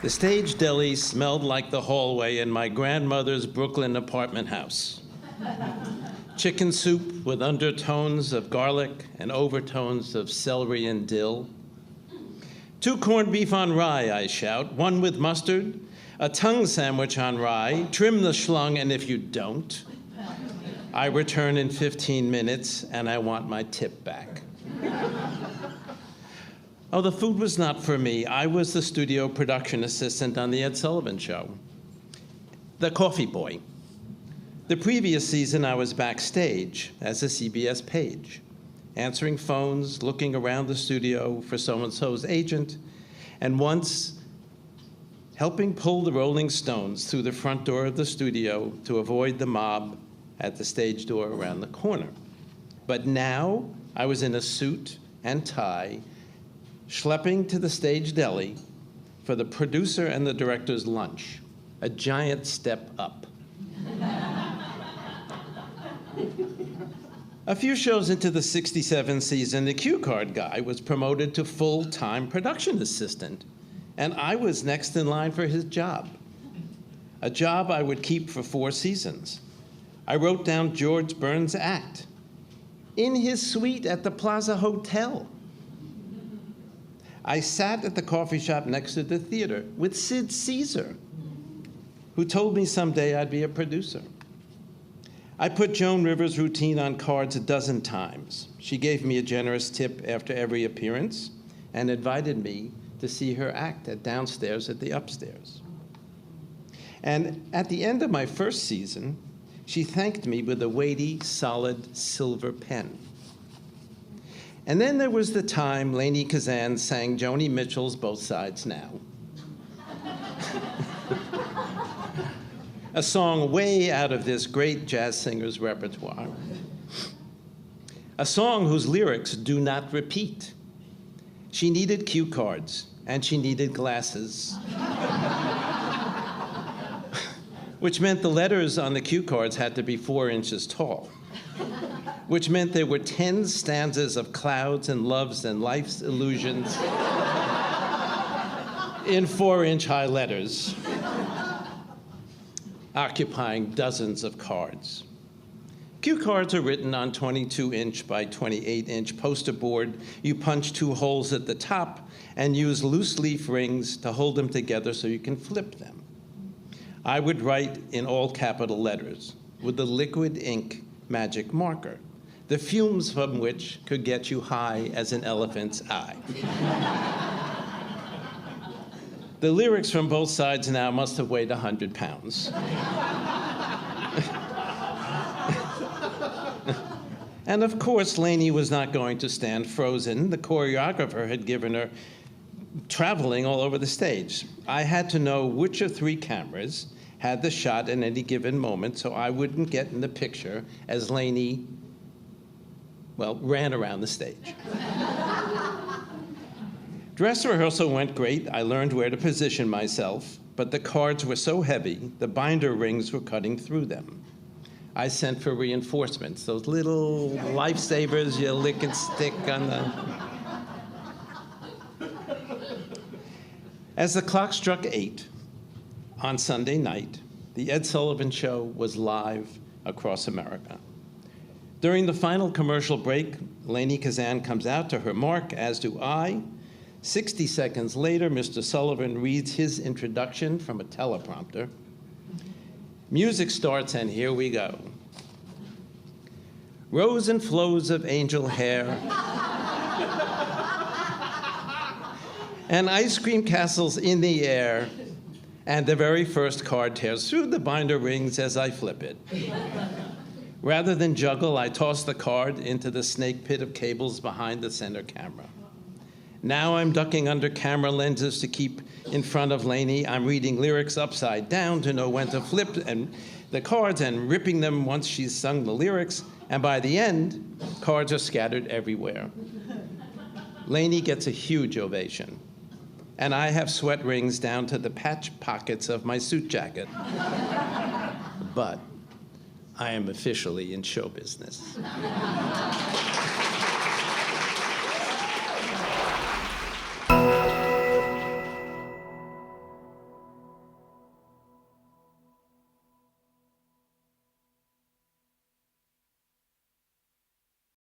The Stage Deli smelled like the hallway in my grandmother's Brooklyn apartment house. Chicken soup with undertones of garlic and overtones of celery and dill. 2 corned beef on rye, I shout, 1 with mustard, a tongue sandwich on rye, trim the schlong, and if you don't, I return in 15 minutes and I want my tip back. Oh, the food was not for me. I was the studio production assistant on the Ed Sullivan Show, the coffee boy. The previous season, I was backstage as a CBS page, answering phones, looking around the studio for so-and-so's agent, and once helping pull the Rolling Stones through the front door of the studio to avoid the mob at the stage door around the corner. But now I was in a suit and tie, schlepping to the Stage Deli for the producer and the director's lunch, a giant step up. A few shows into the '67 season, the cue card guy was promoted to full-time production assistant, and I was next in line for his job, a job I would keep for 4 seasons. I wrote down George Burns' act in his suite at the Plaza Hotel. I sat at the coffee shop next to the theater with Sid Caesar, who told me someday I'd be a producer. I put Joan Rivers' routine on cards 12 times. She gave me a generous tip after every appearance and invited me to see her act downstairs at the upstairs. And at the end of my first season, she thanked me with a weighty, solid silver pen. And then there was the time Lainey Kazan sang Joni Mitchell's Both Sides Now. A song way out of this great jazz singer's repertoire. A song whose lyrics do not repeat. She needed cue cards, and she needed glasses. Which meant the letters on the cue cards had to be 4 inches tall. Which meant there were 10 stanzas of clouds and loves and life's illusions in 4-inch high letters, occupying dozens of cards. Cue cards are written on 22-inch by 28-inch poster board. You punch 2 holes at the top and use loose leaf rings to hold them together so you can flip them. I would write in all capital letters with the liquid ink magic marker, the fumes from which could get you high as an elephant's eye. The lyrics from Both Sides Now must have weighed 100 pounds. And of course, Lainey was not going to stand frozen. The choreographer had given her traveling all over the stage. I had to know which of 3 cameras had the shot in any given moment so I wouldn't get in the picture as Lainey, well, ran around the stage. Dress rehearsal went great. I learned where to position myself, but the cards were so heavy, the binder rings were cutting through them. I sent for reinforcements, those little lifesavers you lick and stick on the... As the clock struck 8 on Sunday night, the Ed Sullivan Show was live across America. During the final commercial break, Lainey Kazan comes out to her mark, as do I. 60 seconds later, Mr. Sullivan reads his introduction from a teleprompter. Music starts, and here we go. Rows and flows of angel hair, and ice cream castles in the air, and the very first card tears through the binder rings as I flip it. Rather than juggle, I toss the card into the snake pit of cables behind the center camera. Now I'm ducking under camera lenses to keep in front of Lainey. I'm reading lyrics upside down to know when to flip and the cards and ripping them once she's sung the lyrics. And by the end, cards are scattered everywhere. Lainey gets a huge ovation. And I have sweat rings down to the patch pockets of my suit jacket. But I am officially in show business.